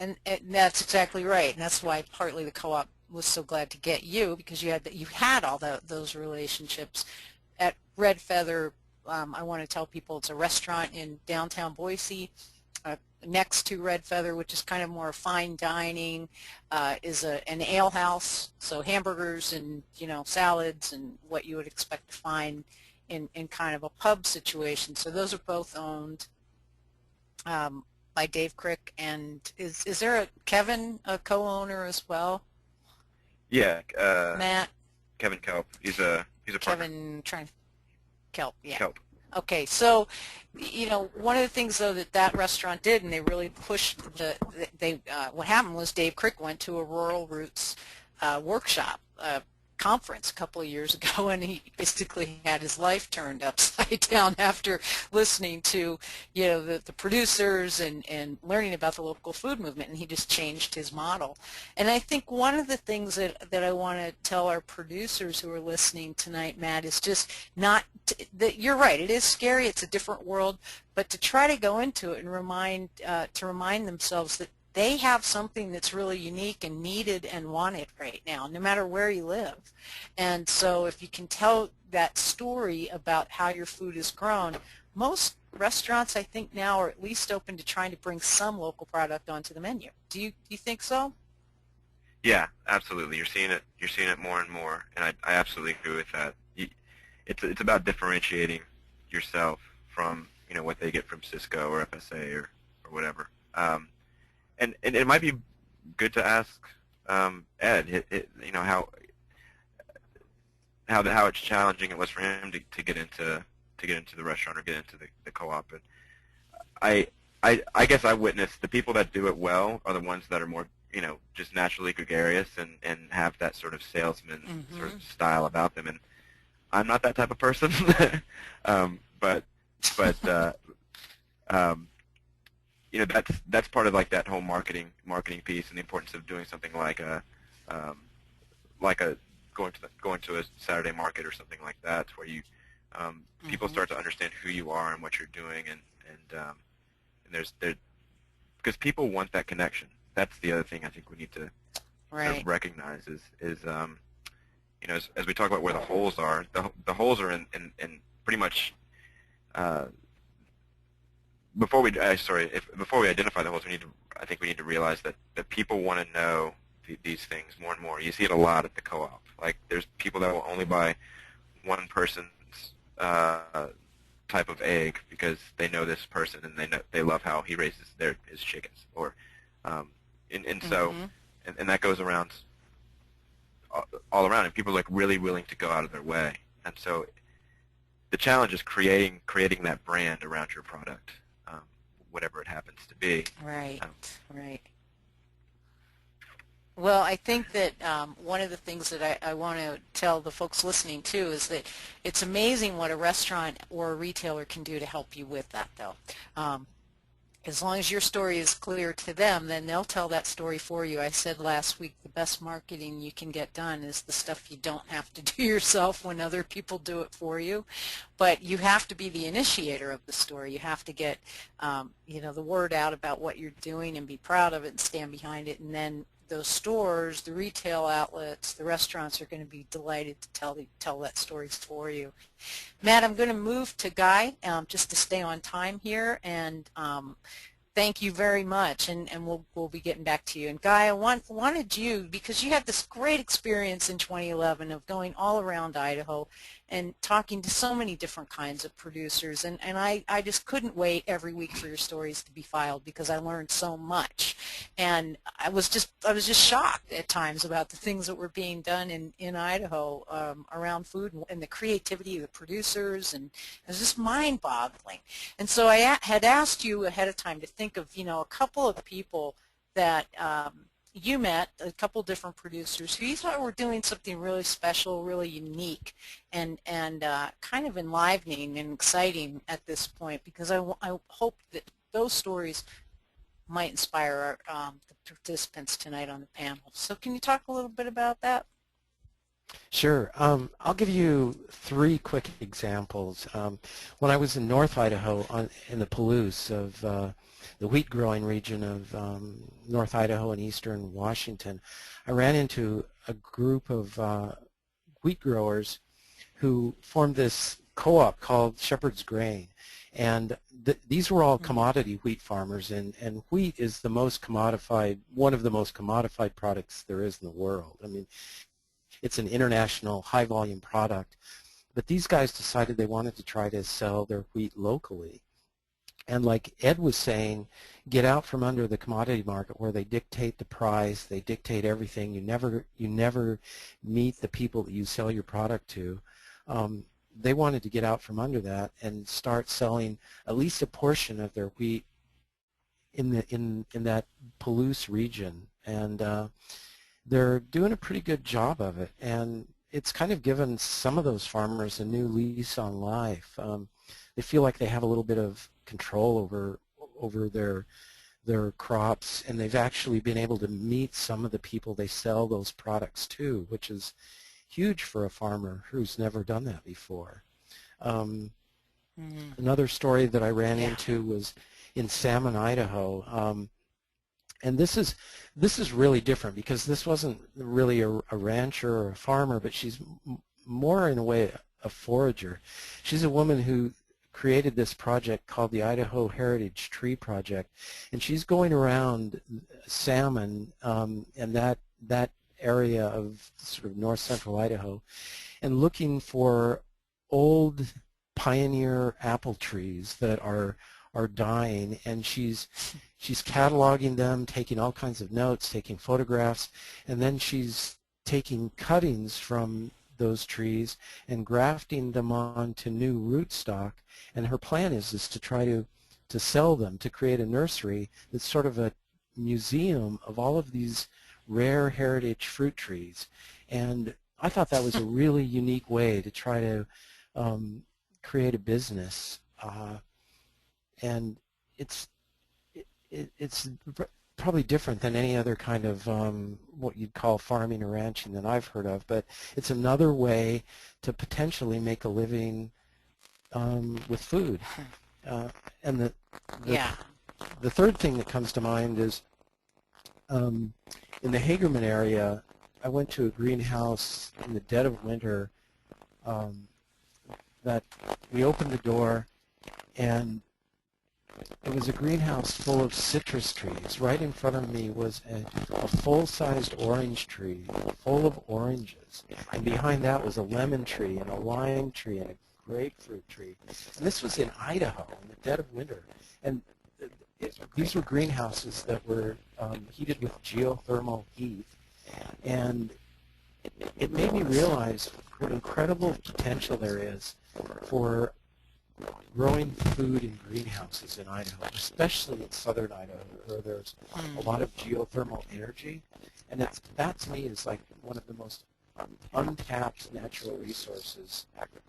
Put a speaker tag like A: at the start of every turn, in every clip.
A: And that's exactly right, and that's why partly the co-op was so glad to get you, because you had all those relationships at Red Feather. I want to tell people it's a restaurant in downtown Boise, next to Red Feather, which is kind of more fine dining, is an ale house, so hamburgers and salads and what you would expect to find in kind of a pub situation. So those are both owned by Dave Crick, and is there a Kevin, a co-owner as well?
B: Yeah,
A: Matt,
B: Kevin Kelp. He's a partner.
A: Kevin, trying Kelp, yeah.
B: Kelp.
A: Okay, so one of the things though that restaurant did, and they really pushed what happened was Dave Crick went to a Rural Roots workshop conference a couple of years ago, and he basically had his life turned upside down after listening to the producers and learning about the local food movement, and he just changed his model. And I think one of the things that I want to tell our producers who are listening tonight, Matt, is just not that you're right, it is scary, it's a different world, but to try to go into it and remind themselves that they have something that's really unique and needed and wanted right now, no matter where you live. And so if you can tell that story about how your food is grown, most restaurants I think now are at least open to trying to bring some local product onto the menu. Do you think so?
B: Yeah, absolutely. You're seeing it more and more, and I absolutely agree with that. It's about differentiating yourself from what they get from Cisco or FSA or whatever. And it might be good to ask Ed, how it's challenging it was for him to get into the restaurant or get into the co-op. And I I guess I witnessed the people that do it well are the ones that are more just naturally gregarious and have that sort of salesman sort
A: Mm-hmm.
B: of style about them. And I'm not that type of person, but but um, that's part of like that whole marketing piece and the importance of doing something um, like a going to a Saturday market or something like that, where you people
A: Mm-hmm.
B: start to understand who you are and what you're doing, and there's there because people want that connection. That's the other thing I think we need to sort of
A: Right.
B: recognize is as we talk about where the holes are, the holes are in pretty much uh, before we identify the holes, I think we need to realize that people want to know these things more and more. You see it a lot at the co-op. Like there's people that will only buy one person's uh, type of egg because they know this person and they love how he raises his chickens, or um, and so
A: Mm-hmm.
B: and that goes around all around, and people are like really willing to go out of their way. And so the challenge is creating that brand around your product, um, whatever it happens to be.
A: Right.
B: Um,
A: Right. Well, I think that one of the things that I want to tell the folks listening too is that it's amazing what a restaurant or a retailer can do to help you with that, though. Um, as long as your story is clear to them, then they'll tell that story for you. I said last week the best marketing you can get done is the stuff you don't have to do yourself when other people do it for you. But you have to be the initiator of the story. You have to get the word out about what you're doing and be proud of it and stand behind it. And then those stores, the retail outlets, the restaurants are going to be delighted to tell that story for you. Matt, I'm going to move to Guy just to stay on time here, and thank you very much, and we'll be getting back to you. And Guy, I wanted you, because you had this great experience in 2011 of going all around Idaho and talking to so many different kinds of producers, and I just couldn't wait every week for your stories to be filed because I learned so much. And I was just shocked at times about the things that were being done in Idaho around food and the creativity of the producers, and it was just mind-boggling. And so I had asked you ahead of time to think of, a couple of people that you met, a couple different producers who you thought were doing something really special, really unique, and kind of enlivening and exciting at this point, because I hope that those stories might inspire the participants tonight on the panel. So can you talk a little bit about that?
C: Sure. I'll give you three quick examples. When I was in North Idaho, in the Palouse of the wheat growing region of North Idaho and eastern Washington, I ran into a group of wheat growers who formed this co-op called Shepherd's Grain. And these were all commodity wheat farmers, and wheat is the most commodified, one of the most commodified products there is in the world. I mean, it's an international high-volume product. But these guys decided they wanted to try to sell their wheat locally. And like Ed was saying, get out from under the commodity market where they dictate the price, they dictate everything. You never meet the people that you sell your product to. They wanted to get out from under that and start selling at least a portion of their wheat in that Palouse region. And they're doing a pretty good job of it, and it's kind of given some of those farmers a new lease on life. They feel like they have a little bit of control over their crops, and they've actually been able to meet some of the people they sell those products to, which is huge for a farmer who's never done that before. Another story that I ran into was in Salmon, Idaho. And this is really different because this wasn't really a rancher or a farmer, but she's more in a way a forager. She's a woman who created this project called the Idaho Heritage Tree Project, and she's going around Salmon and that area of sort of north central Idaho and looking for old pioneer apple trees that are dying, and she's cataloging them, taking all kinds of notes, taking photographs, and then she's taking cuttings from those trees and grafting them onto new rootstock. And her plan is to try to sell them, to create a nursery that's sort of a museum of all of these rare heritage fruit trees. And I thought that was a really unique way to try to create a business. And it's probably different than any other kind of what you'd call farming or ranching that I've heard of, but it's another way to potentially make a living with food. And the third thing that comes to mind is in the Hagerman area, I went to a greenhouse in the dead of winter that we opened the door, and it was a greenhouse full of citrus trees. Right in front of me was a full-sized orange tree full of oranges. And behind that was a lemon tree and a lime tree and a grapefruit tree. And this was in Idaho in the dead of winter. And these were greenhouses that were heated with geothermal heat. And it made me realize what incredible potential there is for growing food in greenhouses in Idaho, especially in southern Idaho, where there's a lot of geothermal energy. And that to me is like one of the most untapped natural resources,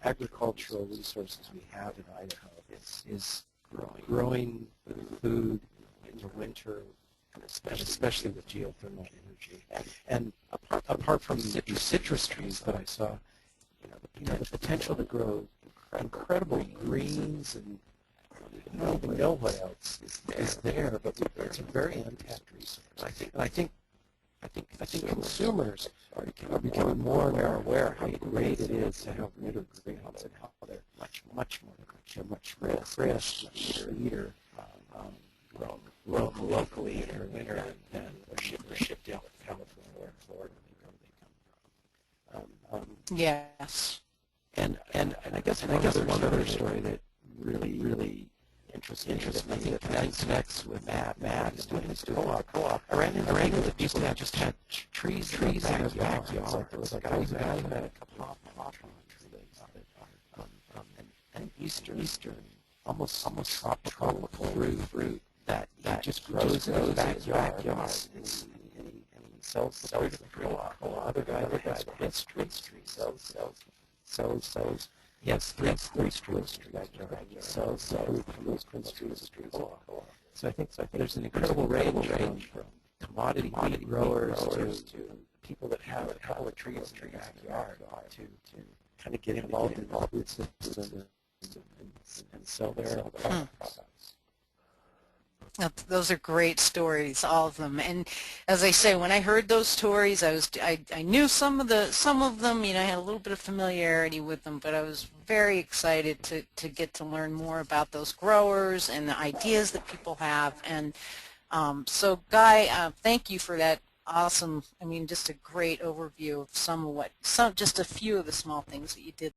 C: agricultural resources we have in Idaho, is growing food in the winter, especially with geothermal energy. And apart from the citrus trees that I saw, the potential to grow incredible greens, and I don't even know what else is there, but it's a very untapped resource. And I think consumers are becoming more and more aware how great it is to have winter greens and how they're much more fresh, much sweeter, grown locally in the winter than are shipped out to California or Florida, where they come from.
A: Yes.
C: And I guess one other story that really interests me that connects with Matt is doing his co-op. I ran into the people that just had trees in their backyard. Like there was a guy who had a couple of hawthorn trees and eastern almost tropical fruit that just grows in his backyard. And he sells the fruit to the co-op. Other guy that has street trees sells. He has three streets backyard. He sells fruit from those streets. So I think there's an incredible range from commodity wheat growers to people that have a couple of trees in their backyard to kind of get involved in the food system and sell their products.
A: Those are great stories, all of them. And as I say, when I heard those stories, I knew some of them. You know, I had a little bit of familiarity with them, but I was very excited to get to learn more about those growers and the ideas that people have. And so, Guy, thank you for that awesome. I mean, just a great overview of just a few of the small things that you did.